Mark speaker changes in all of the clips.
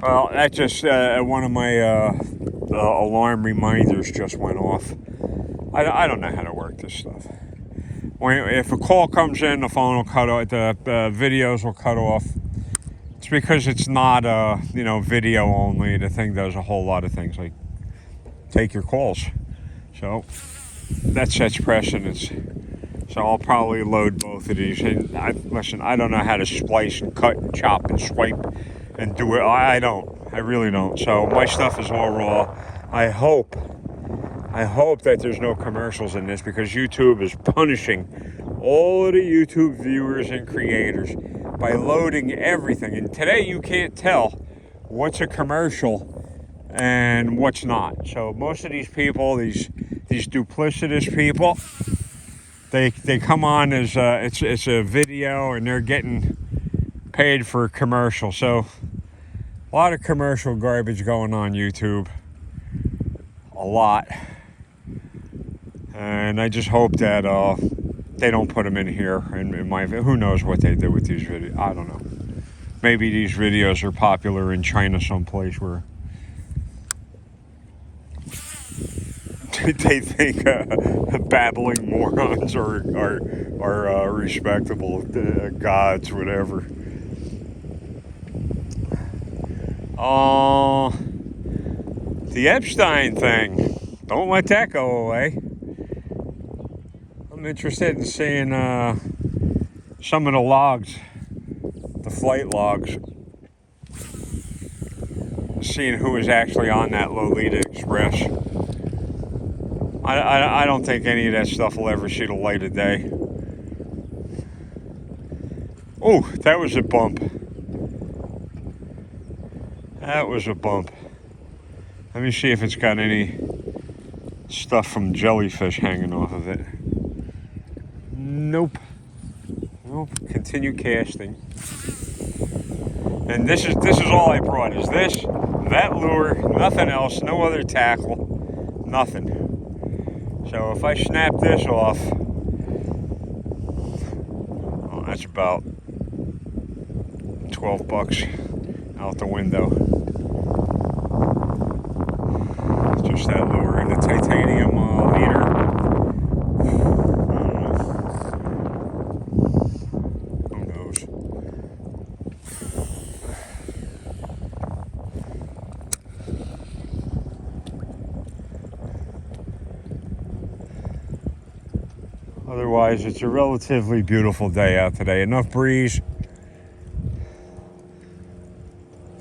Speaker 1: Well, that just one of my alarm reminders just went off. I don't know how to work this stuff. If a call comes in, the phone will cut off. The videos will cut off. It's because it's not video only. The thing does a whole lot of things like take your calls. So that sets precedence. So I'll probably load both of these. And listen, I don't know how to splice and cut and chop and swipe and do it. I don't. I really don't. So my stuff is all raw. I hope that there's no commercials in this, because YouTube is punishing all of the YouTube viewers and creators by loading everything. And today you can't tell what's a commercial and what's not. So most of these people, these duplicitous people, they come on as it's a video and they're getting paid for a commercial. So a lot of commercial garbage going on YouTube. A lot. And I just hope that they don't put them in here. In my, who knows what they do with these videos? I don't know. Maybe these videos are popular in China someplace where they think babbling morons are respectable gods, whatever. The Epstein thing. Don't let that go away. I'm interested in seeing some of the logs, the flight logs, seeing who was actually on that Lolita Express. I don't think any of that stuff will ever see the light of day. Oh, that was a bump. That was a bump. Let me see if it's got any stuff from jellyfish hanging off of it. Nope. Continue casting. And this is all I brought. Is this, that lure, nothing else, no other tackle, nothing. So if I snap this off, oh, that's about $12 out the window. Just that lure, the titanium leader. Who knows? Otherwise, it's a relatively beautiful day out today. Enough breeze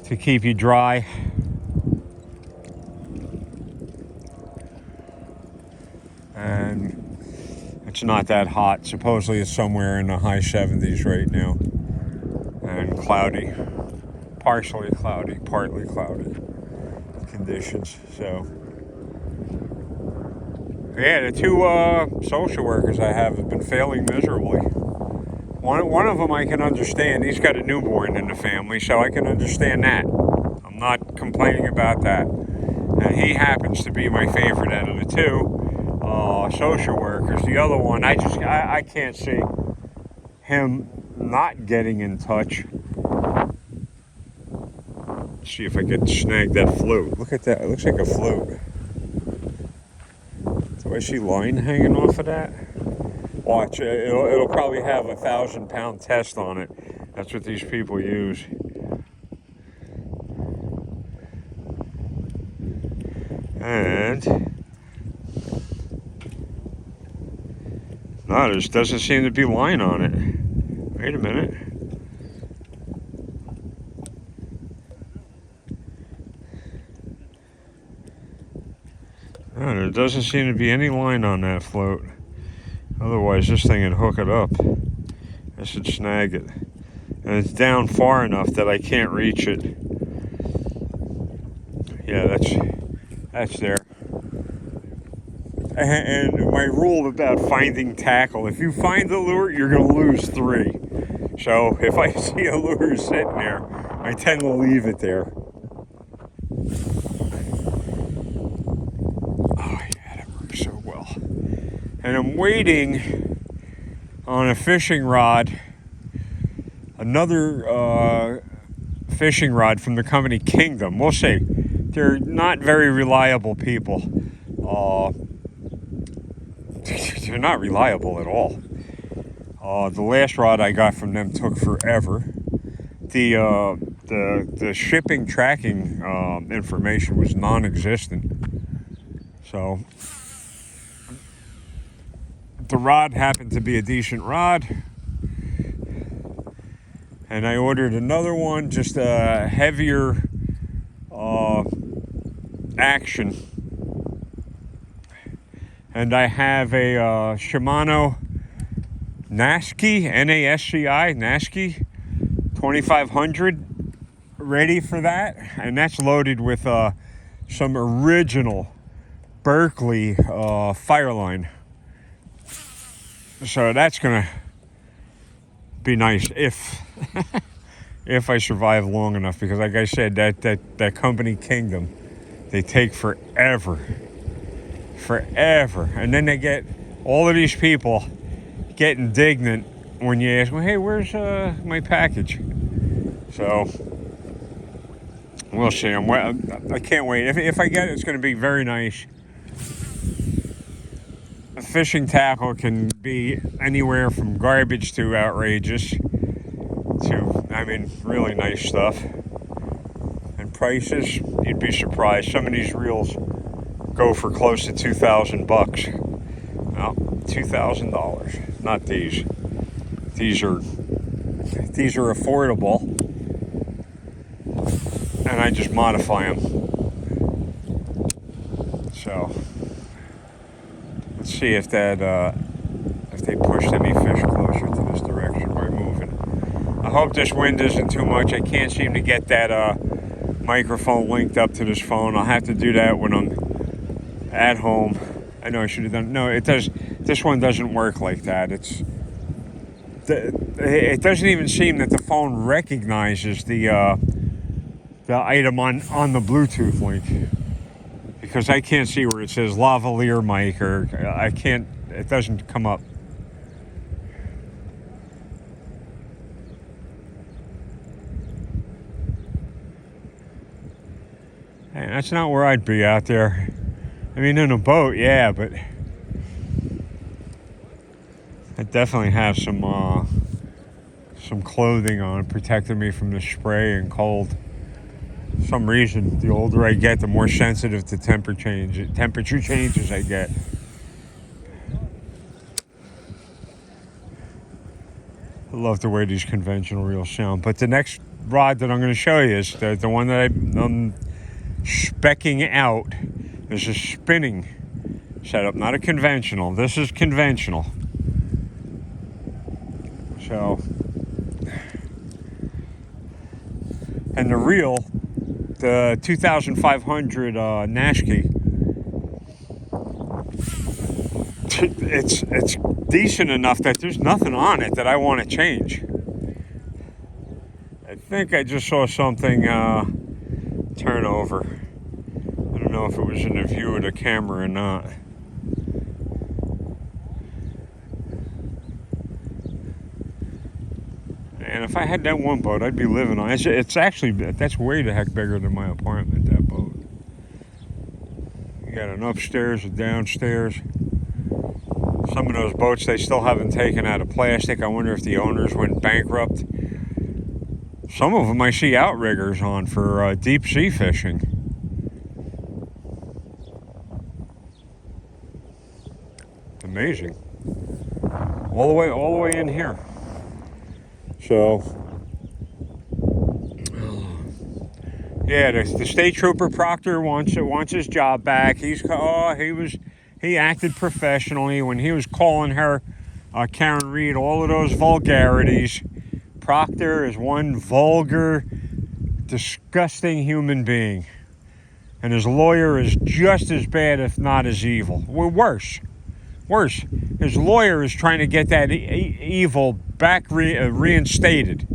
Speaker 1: to keep you dry. And it's not that hot. Supposedly it's somewhere in the high 70s right now. And cloudy. Partially cloudy, partly cloudy conditions. So yeah, the two social workers I have been failing miserably. One of them I can understand. He's got a newborn in the family, so I can understand that. I'm not complaining about that. And he happens to be my favorite out of the two social workers. The other one, I can't see him not getting in touch. Let's see if I can snag that float. Look at that. It looks like a float. Do I see line hanging off of that? Watch, it'll probably have a 1,000-pound test on it. That's what these people use. And no, there doesn't seem to be line on it. Wait a minute. No, there doesn't seem to be any line on that float. Otherwise, this thing would hook it up. I should snag it. And it's down far enough that I can't reach it. Yeah, that's there. And my rule about finding tackle, if you find the lure, you're going to lose 3. So if I see a lure sitting there, I tend to leave it there. Oh yeah, that works so well. And I'm waiting on a fishing rod, another fishing rod from the company Kingdom. We'll see. They're not very reliable people. They're not reliable at all. The last rod I got from them took forever. The shipping tracking information was non-existent. So the rod happened to be a decent rod, and I ordered another one, just a heavier action. And I have a Shimano Nasci, N-A-S-C-I, Nasci 2500 ready for that, and that's loaded with some original Berkley Fireline. So that's gonna be nice if if I survive long enough, because like I said, that company Kingdom, they take forever, and then they get all of these people get indignant when you ask, well, hey, where's my package? So we'll see. I can't wait. If I get it, it's going to be very nice. A fishing tackle can be anywhere from garbage to outrageous to, I mean, really nice stuff. And prices, you'd be surprised. Some of these reels go for close to $2,000. Well, $2,000. Not these. These are affordable, and I just modify them. So let's see if they pushed any fish closer to this direction by moving. I hope this wind isn't too much. I can't seem to get that microphone linked up to this phone. I'll have to do that when I'm at home. I know I should have done. No, it does. This one doesn't work like that. It doesn't even seem that the phone recognizes the item on the Bluetooth link, because I can't see where it says lavalier mic, or I can't. It doesn't come up. Hey, that's not where I'd be out there. I mean, in a boat, yeah, but I definitely have some clothing on, protecting me from the spray and cold. For some reason, the older I get, the more sensitive to temperature changes I get. I love the way these conventional reels sound. But the next rod that I'm going to show you is the one that I'm speccing out. Is a spinning setup, not a conventional. This is conventional. So, and the reel, the 2500 Nasci, it's decent enough that there's nothing on it that I want to change. I think I just saw something turn over. I don't know if it was in the view of the camera or not. And if I had that one boat, I'd be living on it. It's actually, that's way the heck bigger than my apartment, that boat. You got an upstairs, a downstairs. Some of those boats, they still haven't taken out of plastic. I wonder if the owners went bankrupt. Some of them I see outriggers on for deep sea fishing. Amazing. All the way in here. So, yeah, the state trooper Proctor wants his job back. He acted professionally when he was calling her Karen Reed all of those vulgarities. Proctor is one vulgar, disgusting human being, and his lawyer is just as bad, if not as evil. Well, worse. His lawyer is trying to get that evil back reinstated.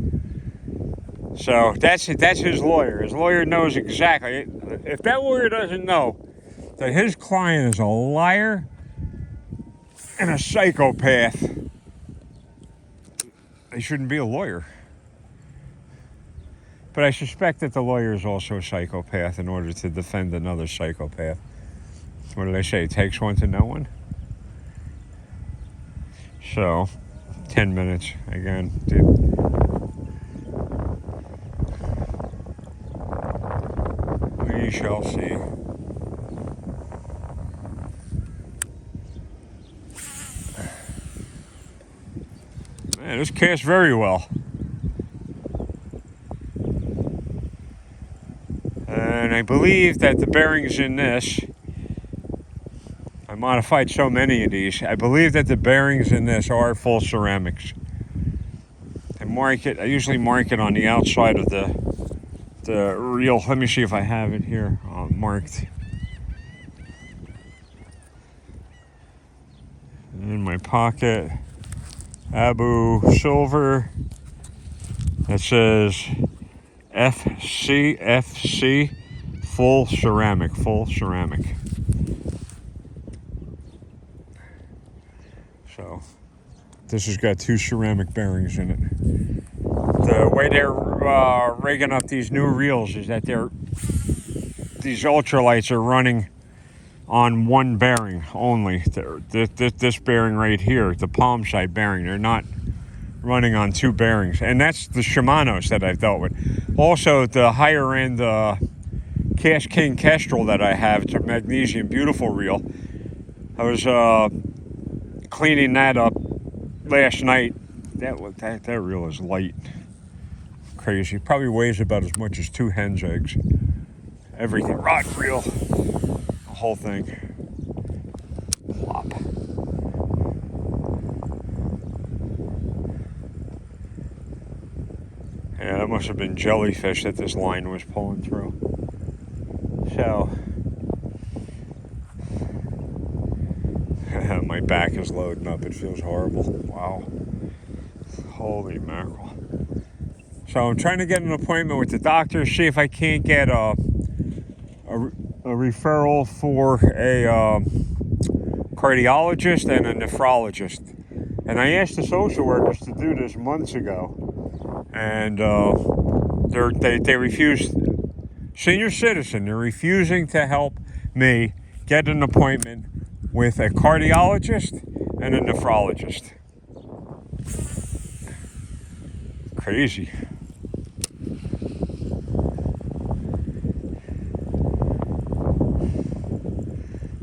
Speaker 1: So that's his lawyer. His lawyer knows exactly. If that lawyer doesn't know that his client is a liar and a psychopath, he shouldn't be a lawyer. But I suspect that the lawyer is also a psychopath in order to defend another psychopath. What did I say? It takes one to know one? So, 10 minutes again. We shall see. Man, this casts very well. And I believe that the bearings in this, I modified so many of these, I believe that the bearings in this are full ceramics. I usually mark it on the outside of the reel. Let me see if I have it here marked. In my pocket, Abu Silver. It says FCFC full ceramic. So this has got 2 ceramic bearings in it. The way they're rigging up these new reels is that these ultralights are running on one bearing only. This bearing right here, the palm side bearing, they're not running on 2 bearings. And that's the Shimano's that I've dealt with. Also, the higher end Cash King Kestrel that I have, it's a magnesium, beautiful reel. I was cleaning that up last night. That reel is light. Crazy. Probably weighs about as much as 2 hen's eggs. Everything. Rod reel. The whole thing. Flop. Yeah, that must have been jellyfish that this line was pulling through. So, my back is loading up. It feels horrible. Wow. Holy mackerel. So I'm trying to get an appointment with the doctor, see if I can't get a referral for a cardiologist and a nephrologist. And I asked the social workers to do this months ago, and they refused. Senior citizen, they're refusing to help me get an appointment with a cardiologist and a nephrologist. Crazy.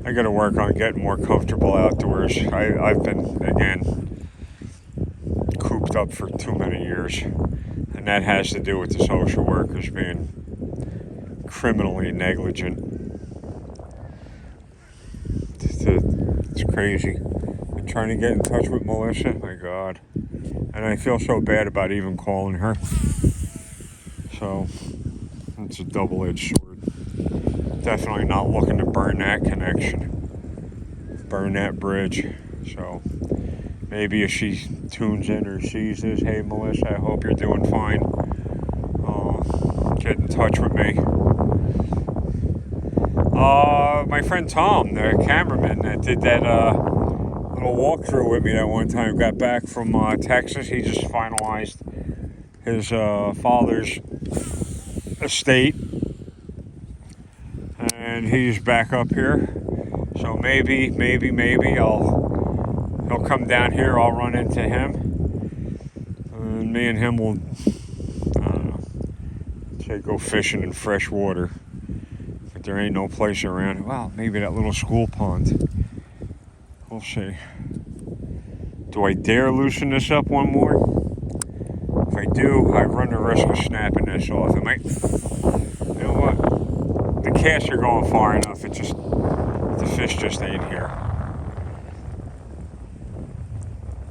Speaker 1: I got to work on getting more comfortable outdoors. I've been, again, cooped up for too many years. And that has to do with the social workers being criminally negligent. It's crazy. I'm trying to get in touch with Melissa. My God. And I feel so bad about even calling her. So, it's a double-edged sword. Definitely not looking to burn that connection. Burn that bridge. So, maybe if she tunes in or sees this, hey Melissa, I hope you're doing fine. Get in touch with me. My friend Tom, the cameraman that did that little walkthrough with me that one time, got back from Texas. He just finalized his father's estate, and he's back up here. So maybe he'll come down here. I'll run into him, and me and him will, I don't know, say go fishing in fresh water. But there ain't no place around. Well, maybe that little school pond. We'll see. Do I dare loosen this up one more? If I do, I run the risk of snapping this off. It might, you know what? The casts are going far enough. The fish just ain't here.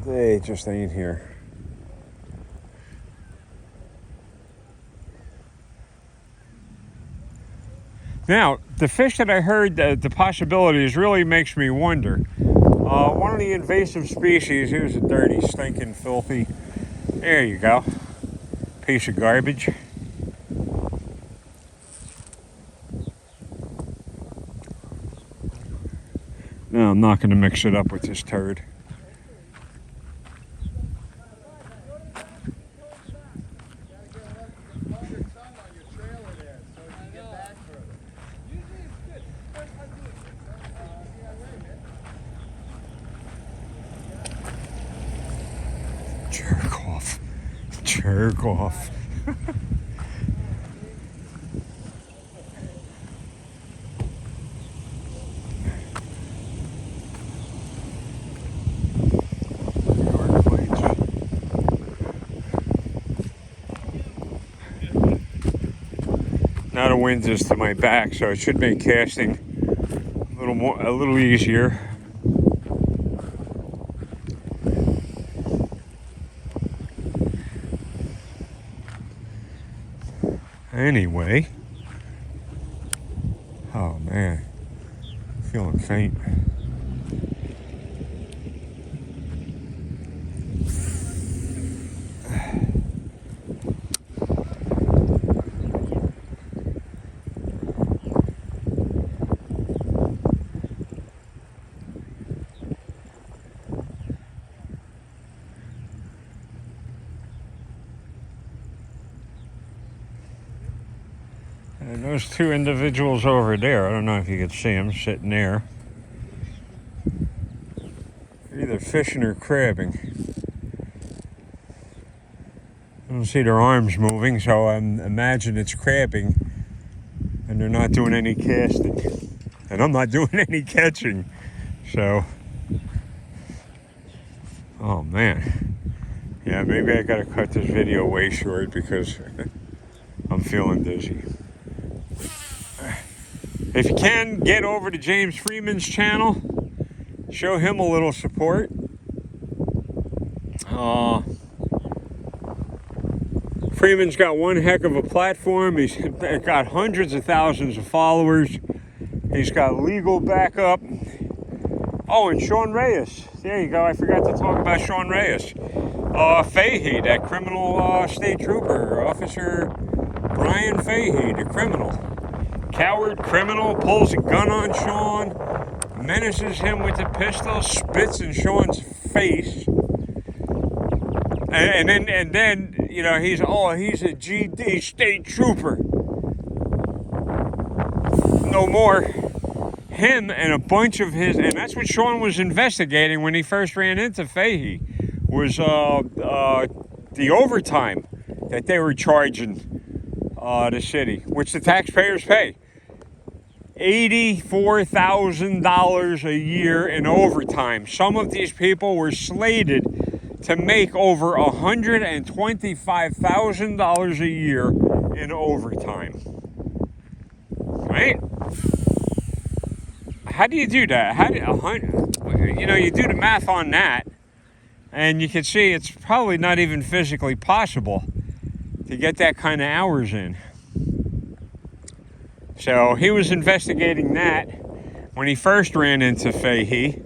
Speaker 1: They just ain't here. Now, the fish that I heard, the possibilities really makes me wonder. One of the invasive species, here's a dirty, stinking, filthy, there you go, piece of garbage. No, I'm not going to mix it up with this turd. Jerk off. Now the wind is to my back, so it should make casting a little easier. Anyway, oh man, feeling faint. And those two individuals over there, I don't know if you could see them sitting there. They're either fishing or crabbing. I don't see their arms moving, so I imagine it's crabbing. And they're not doing any casting. And I'm not doing any catching. So, oh man. Yeah, maybe I gotta cut this video way short because I'm feeling dizzy. If you can, get over to James Freeman's channel. Show him a little support. Freeman's got one heck of a platform. He's got hundreds of thousands of followers. He's got legal backup. Oh, and Sean Reyes. There you go. I forgot to talk about Sean Reyes. Fahey, that criminal state trooper, Officer Brian Fahey, the criminal. Coward criminal, pulls a gun on Sean, menaces him with a pistol, spits in Sean's face. And then, you know, he's a GD state trooper. No more. Him and a bunch of his, and that's what Sean was investigating when he first ran into Fahey, was the overtime that they were charging the city, which the taxpayers pay. $84,000 a year in overtime. Some of these people were slated to make over $125,000 a year in overtime. Right? How do you do that? You do the math on that, and you can see it's probably not even physically possible to get that kind of hours in. So he was investigating that when he first ran into Fahey.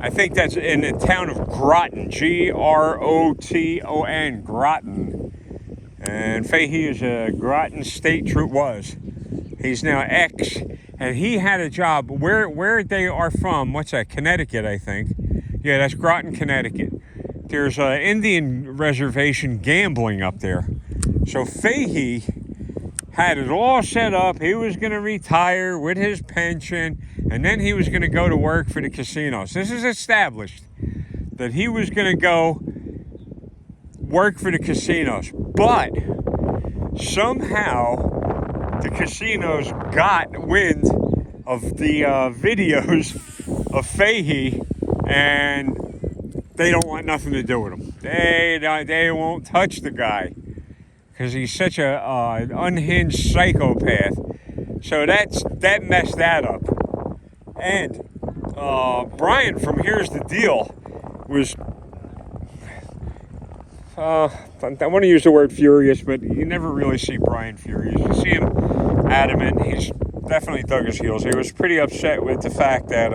Speaker 1: I think that's in the town of Groton, Groton, Groton. And Fahey is a Groton state troop, was. He's now ex, and he had a job where they are from. What's that? Connecticut, I think. Yeah, that's Groton, Connecticut. There's an Indian reservation gambling up there. So Fahey had it all set up. He was going to retire with his pension, and then he was going to go to work for the casinos. This is established that he was going to go work for the casinos. But somehow the casinos got wind of the videos of Fahey, and they don't want nothing to do with him. They won't touch the guy because he's such a unhinged psychopath. So that messed that up. And Brian from Here's the Deal was, I want to use the word furious, but you never really see Brian furious. You see him adamant. He's definitely dug his heels. He was pretty upset with the fact that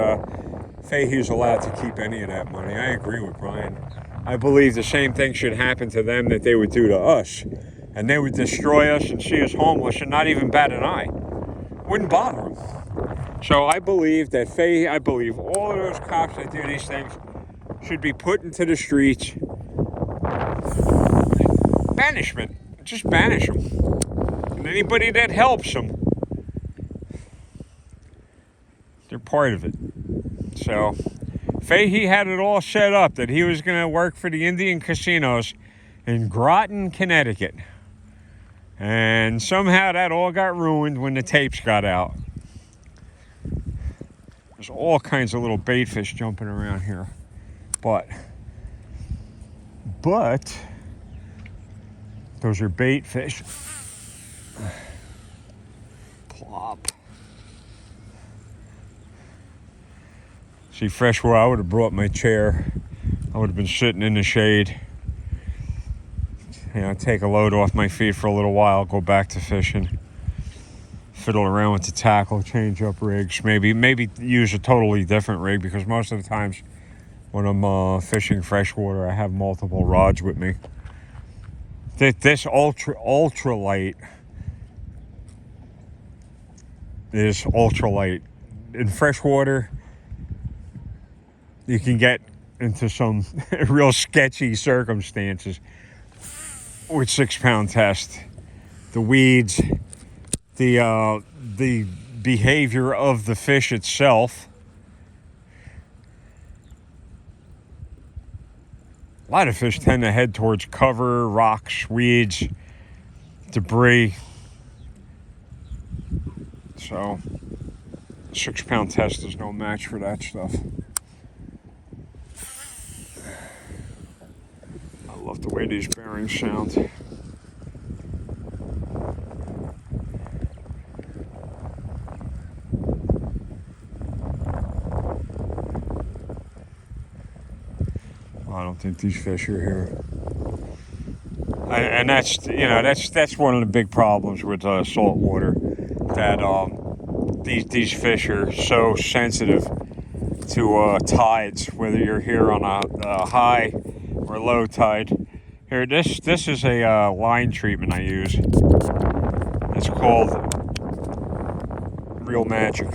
Speaker 1: Fahey's allowed to keep any of that money. I agree with Brian. I believe the same thing should happen to them that they would do to us. And they would destroy us and see us homeless and not even bat an eye. Wouldn't bother them. So I believe that I believe all of those cops that do these things should be put into the streets. Banishment. Just banish them. And anybody that helps them, they're part of it. So Fahey had it all set up that he was going to work for the Indian casinos in Groton, Connecticut. And somehow that all got ruined when the tapes got out. There's all kinds of little bait fish jumping around here. But those are bait fish. Plop. See, freshwater, I would have brought my chair. I would have been sitting in the shade. Take a load off my feet for a little while, go back to fishing, fiddle around with the tackle, change up rigs, maybe use a totally different rig, because most of the times when I'm fishing freshwater, I have multiple rods with me. This ultralight is ultralight. In freshwater, you can get into some real sketchy circumstances with 6-pound test. The weeds, the behavior of the fish itself. A lot of fish tend to head towards cover, rocks, weeds, debris. So 6-pound test is no match for that stuff. I love the way these bearings sound. I don't think these fish are here. And that's one of the big problems with salt water, that these fish are so sensitive to tides, whether you're here on a high or low tide. Here, this is a line treatment I use. It's called Real Magic,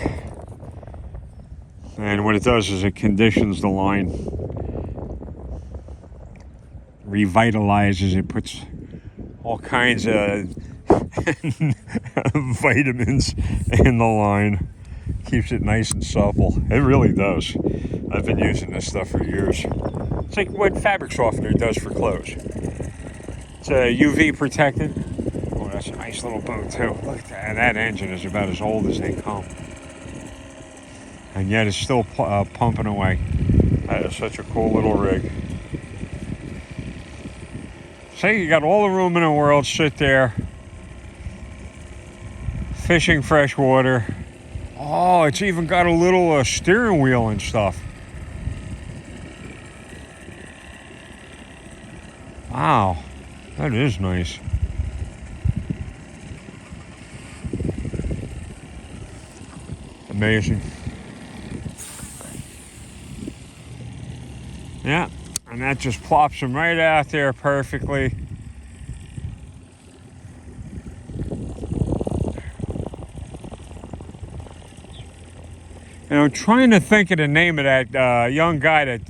Speaker 1: and what it does is it conditions the line, revitalizes it, puts all kinds of vitamins in the line, keeps it nice and supple. It really does. I've been using this stuff for years. It's like what fabric softener does for clothes. It's UV protected. Oh, that's a nice little boat too. Look at that. And that engine is about as old as they come, and yet it's still pumping away. That is such a cool little rig. Say you got all the room in the world, sit there, fishing freshwater. Oh, it's even got a little steering wheel and stuff. Wow, that is nice. Amazing. Yeah. And that just plops them right out there perfectly. And I'm trying to think of the name of that young guy that...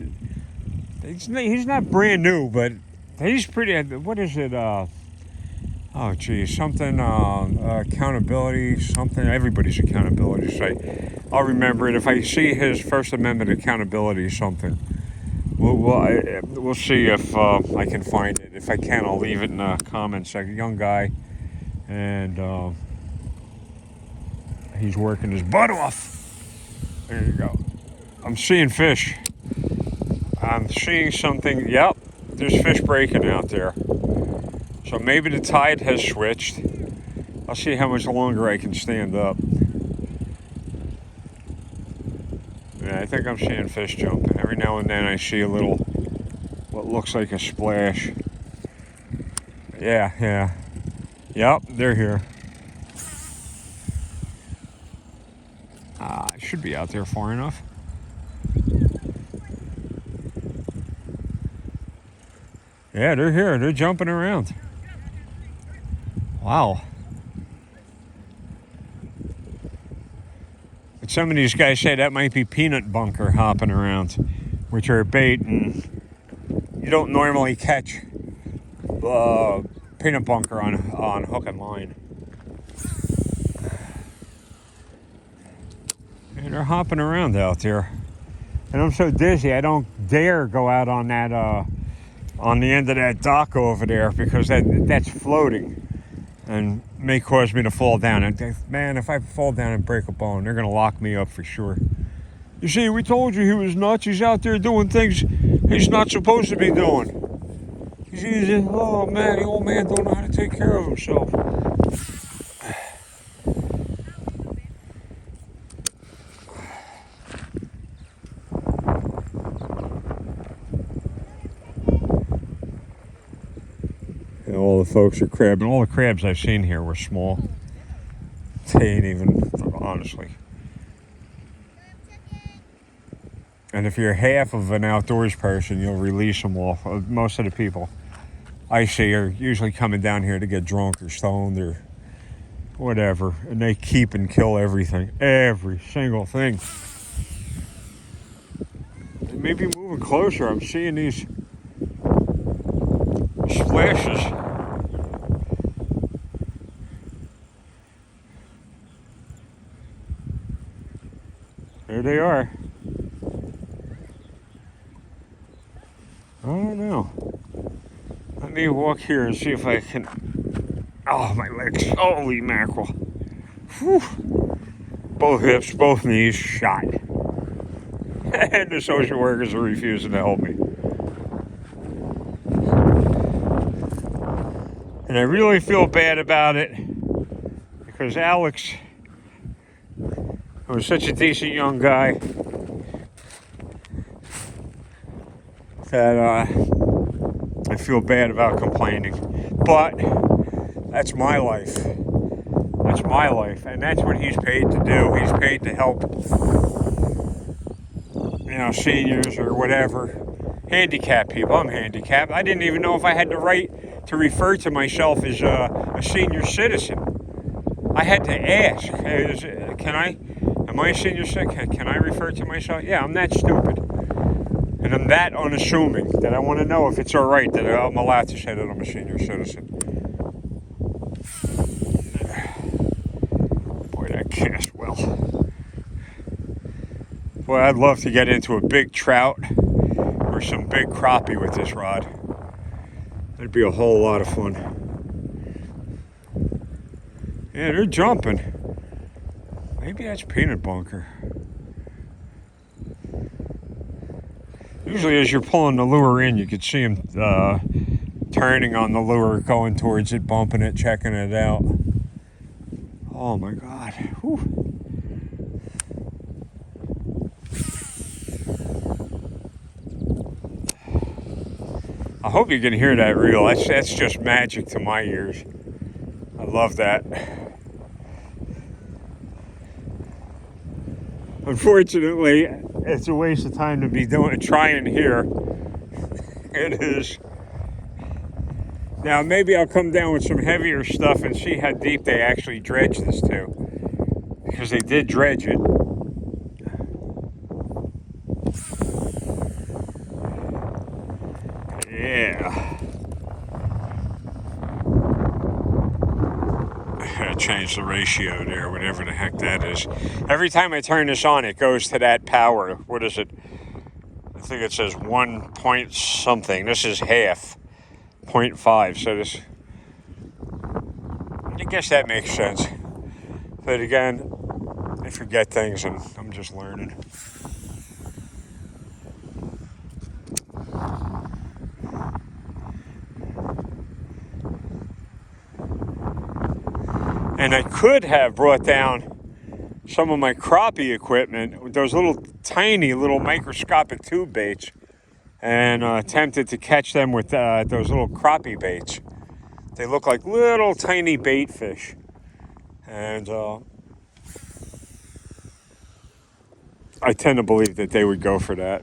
Speaker 1: He's not brand new, but he's pretty... What is it? Oh, geez. Something... accountability. Something... Everybody's accountability site. I'll remember it. If I see his First Amendment accountability something... We'll see if I can find it. If I can, I'll leave it in the comments section. Young guy, and he's working his butt off. There you go. I'm seeing fish. I'm seeing something. Yep, there's fish breaking out there. So maybe the tide has switched. I'll see how much longer I can stand up. Yeah, I think I'm seeing fish jumping. Every now and then I see a little, what looks like a splash. Yeah. Yep, they're here. I should be out there far enough. Yeah, they're here. They're jumping around. Wow. But some of these guys say that might be peanut bunker hopping around, which are bait, and you don't normally catch peanut bunker on hook and line. And they're hopping around out there. And I'm so dizzy, I don't dare go out on that on the end of that dock over there, because that's floating and may cause me to fall down. And man, if I fall down and break a bone, they're gonna lock me up for sure. You see, we told you he was nuts. He's out there doing things he's not supposed to be doing. Oh man, the old man don't know how to take care of himself. And all the folks are crabbing. All the crabs I've seen here were small. They ain't even, honestly. And if you're half of an outdoors person, you'll release them all. Most of the people I see are usually coming down here to get drunk or stoned or whatever. And they keep and kill everything. Every single thing. They may be moving closer. I'm seeing these splashes. There they are. I don't know. Let me walk here and see if I can. Oh, my legs. Holy mackerel. Whew. Both hips, both knees shot. And the social workers are refusing to help me. And I really feel bad about it because Alex was such a decent young guy that I feel bad about complaining. But that's my life. That's my life. And that's what he's paid to do. He's paid to help, seniors or whatever. Handicapped people. I'm handicapped. I didn't even know if I had the right to refer to myself as a senior citizen. I had to ask, can I? Am I a senior citizen? Can I refer to myself? Yeah, I'm that stupid. And I'm that unassuming that I want to know if it's all right that I'm allowed to say that I'm a senior citizen. Boy, that cast well. Boy, I'd love to get into a big trout or some big crappie with this rod. That'd be a whole lot of fun. Yeah, they're jumping. Maybe that's peanut bunker. Usually as you're pulling the lure in, you could see him turning on the lure, going towards it, bumping it, checking it out. Oh my God. Whew. I hope you can hear that reel. That's just magic to my ears. I love that. Unfortunately, it's a waste of time to be trying here. It is. Now, maybe I'll come down with some heavier stuff and see how deep they actually dredge this to. Because they did dredge it. Yeah. Change the ratio there, whatever the heck that is. Every time I turn this on, it goes to that power. What is it? I think it says 1 point something. This is half, 0.5. So this, I guess that makes sense. But again, I forget things and I'm just learning. And I could have brought down some of my crappie equipment with those tiny little microscopic tube baits and attempted to catch them with those little crappie baits. They look like little tiny bait fish. And I tend to believe that they would go for that.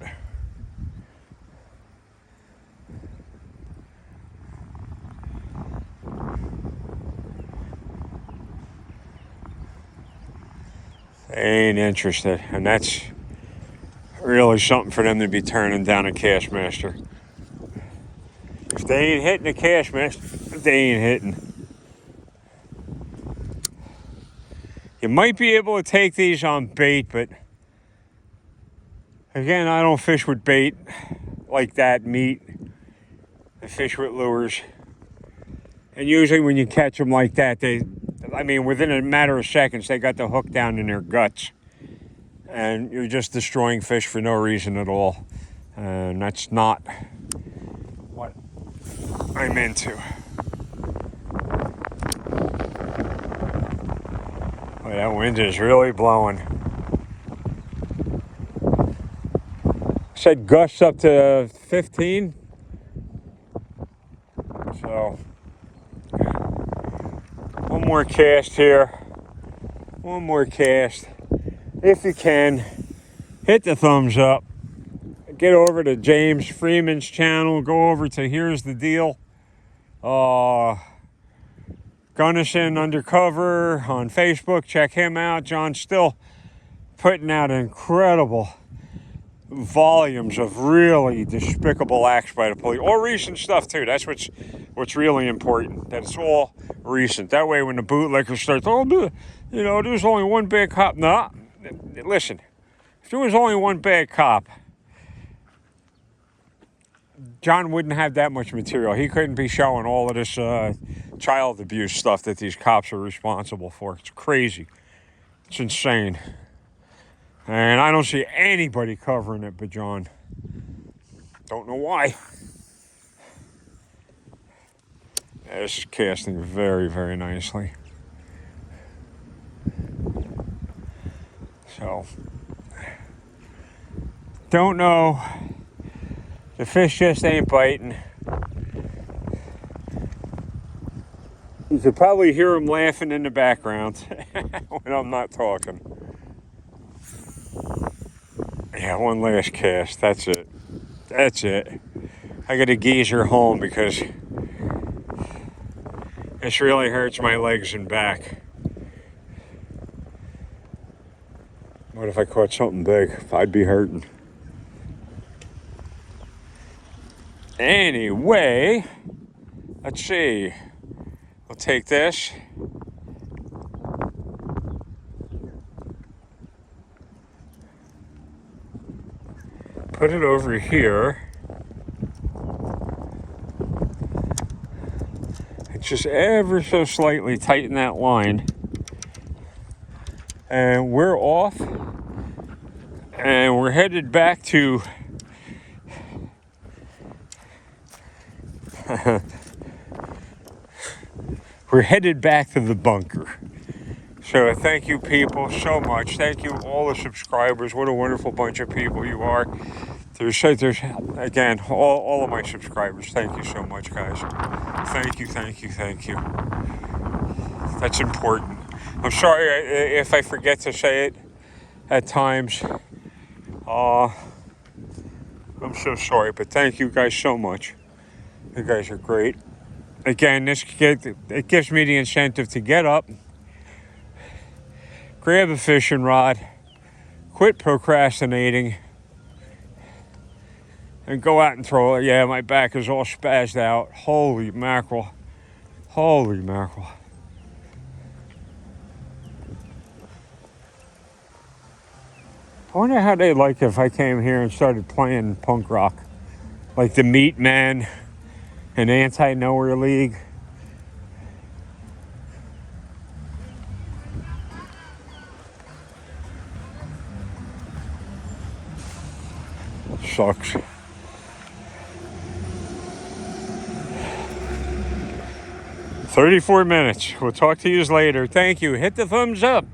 Speaker 1: They ain't interested, and that's really something for them to be turning down a Cashmaster. If they ain't hitting a Cashmaster, they ain't hitting. You might be able to take these on bait, but again, I don't fish with bait like that, meat. I fish with lures. And usually when you catch them like that, within a matter of seconds, they got the hook down in their guts. And you're just destroying fish for no reason at all. And that's not what I'm into. Oh, that wind is really blowing. Said gusts up to 15. So, one more cast here. One more cast. If you can, hit the thumbs up. Get over to James Freeman's channel. Go over to Here's the Deal. Gunnison Undercover on Facebook. Check him out. John's still putting out incredible volumes of really despicable acts by the police. All recent stuff too. That's what's really important. That it's all recent. That way when the bootleggers start, there's only one bad cop. No, listen. If there was only one bad cop, John wouldn't have that much material. He couldn't be showing all of this child abuse stuff that these cops are responsible for. It's crazy. It's insane. And I don't see anybody covering it but John. Don't know why. Yeah, this is casting very, very nicely. So, don't know. The fish just ain't biting. You could probably hear them laughing in the background when I'm not talking. Yeah, one last cast. That's it. That's it. I got to geezer home because this really hurts my legs and back. What if I caught something big? I'd be hurting. Anyway, let's see. We'll take this. Put it over here. And just ever so slightly tighten that line. And we're off. And we're headed back to we're headed back to the bunker. So thank you people so much. Thank you all the subscribers. What a wonderful bunch of people you are. There's again, all of my subscribers. Thank you so much, guys. Thank you. That's important. I'm sorry if I forget to say it at times. I'm so sorry, but thank you guys so much. You guys are great. Again, it gives me the incentive to get up, grab a fishing rod, quit procrastinating, and go out and throw it. Yeah, my back is all spazzed out. Holy mackerel. Holy mackerel. I wonder how they'd like if I came here and started playing punk rock. Like the Meat Men and Anti-Nowhere League. Sucks. "34 minutes. We'll talk to you later. Thank you. Hit the thumbs up.